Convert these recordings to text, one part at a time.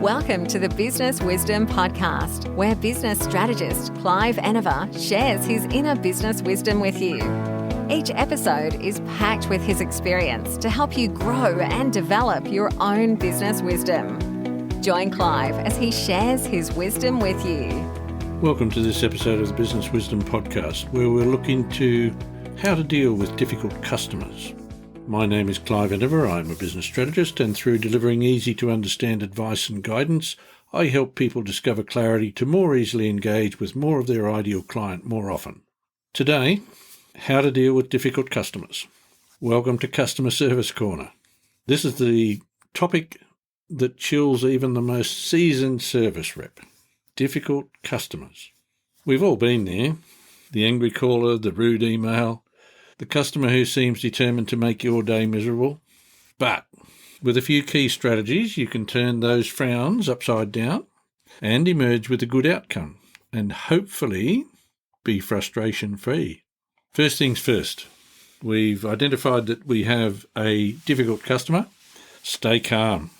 Welcome to the Business Wisdom Podcast, where business strategist Clive Enever shares his inner business wisdom with you. Each episode is packed with his experience to help you grow and develop your own business wisdom. Join Clive as he shares his wisdom with you. Welcome to this episode of the Business Wisdom Podcast, where we're looking into how to deal with difficult customers. My name is Clive Enever. I'm a business strategist, and through delivering easy-to-understand advice and guidance, I help people discover clarity to more easily engage with more of their ideal client more often. Today, how to deal with difficult customers. Welcome to Customer Service Corner. This is the topic that chills even the most seasoned service rep. Difficult customers. We've all been there. The angry caller, the rude email, the customer who seems determined to make your day miserable. But with a few key strategies, you can turn those frowns upside down and emerge with a good outcome, and hopefully be frustration-free. First things first, we've identified that we have a difficult customer. Stay calm.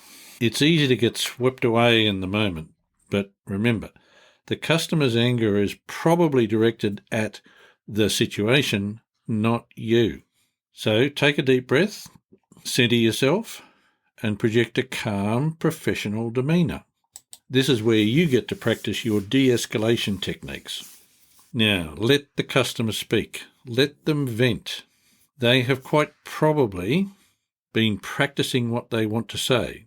It's easy to get swept away in the moment, but remember, the customer's anger is probably directed at the situation, not you. So take a deep breath, center yourself, and project a calm, professional demeanour. This is where you get to practice your de-escalation techniques. Now, let the customer speak. Let them vent. They have quite probably been practicing what they want to say.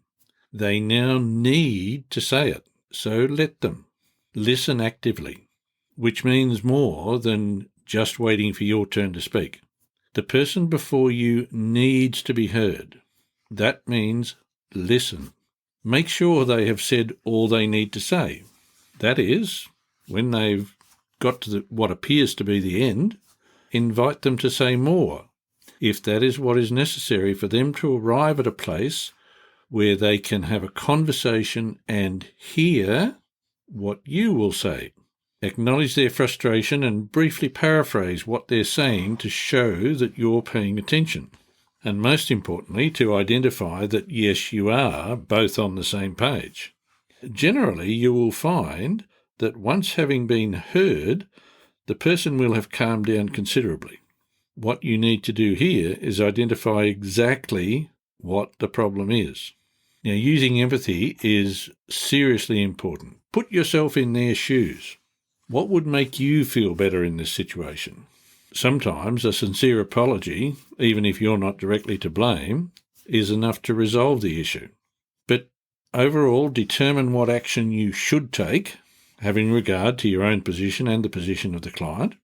They now need to say it, so let them. Listen actively, which means more than just waiting for your turn to speak. The person before you needs to be heard. That means listen. Make sure they have said all they need to say. That is, when they've got to what appears to be the end, invite them to say more, if that is what is necessary for them to arrive at a place where they can have a conversation and hear what you will say. Acknowledge their frustration and briefly paraphrase what they're saying to show that you're paying attention. And most importantly, to identify that yes, you are both on the same page. Generally, you will find that once having been heard, the person will have calmed down considerably. What you need to do here is identify exactly what the problem is. Now, using empathy is seriously important. Put yourself in their shoes. What would make you feel better in this situation? Sometimes a sincere apology, even if you're not directly to blame, is enough to resolve the issue. But overall, determine what action you should take, having regard to your own position and the position of the client.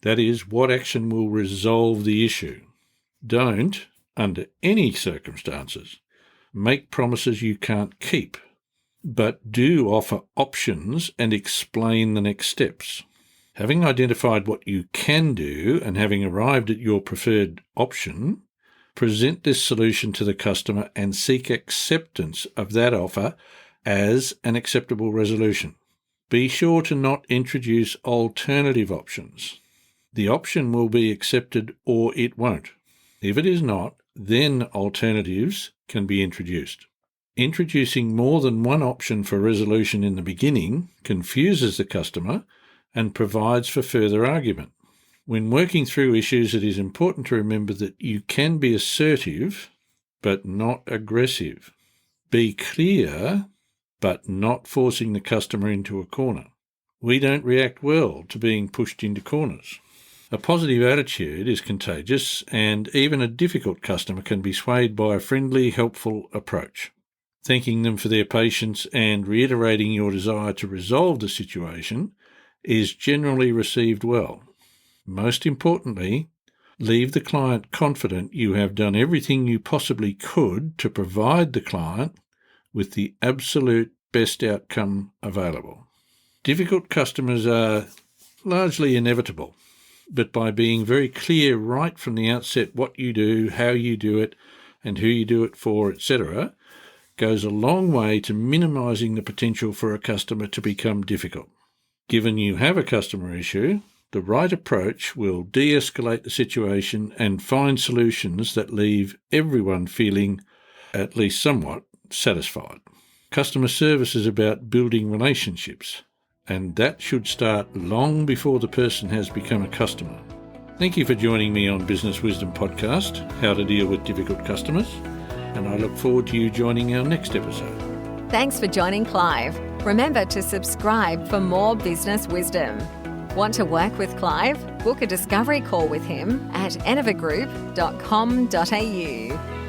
That is, what action will resolve the issue. Don't, under any circumstances, make promises you can't keep, but do offer options and explain the next steps. Having identified what you can do and having arrived at your preferred option, present this solution to the customer and seek acceptance of that offer as an acceptable resolution. Be sure to not introduce alternative options. The option will be accepted or it won't. If it is not, then alternatives can be introduced. Introducing more than one option for resolution in the beginning confuses the customer and provides for further argument. When working through issues, it is important to remember that you can be assertive, but not aggressive. Be clear, but not forcing the customer into a corner. We don't react well to being pushed into corners. A positive attitude is contagious, and even a difficult customer can be swayed by a friendly, helpful approach. Thanking them for their patience and reiterating your desire to resolve the situation is generally received well. Most importantly, leave the client confident you have done everything you possibly could to provide the client with the absolute best outcome available. Difficult customers are largely inevitable, but by being very clear right from the outset what you do, how you do it, and who you do it for, etc., goes a long way to minimising the potential for a customer to become difficult. Given you have a customer issue, the right approach will de-escalate the situation and find solutions that leave everyone feeling at least somewhat satisfied. Customer service is about building relationships, and that should start long before the person has become a customer. Thank you for joining me on Business Wisdom Podcast, How to Deal with Difficult Customers, and I look forward to you joining our next episode. Thanks for joining Clive. Remember to subscribe for more business wisdom. Want to work with Clive? Book a discovery call with him at enervagroup.com.au.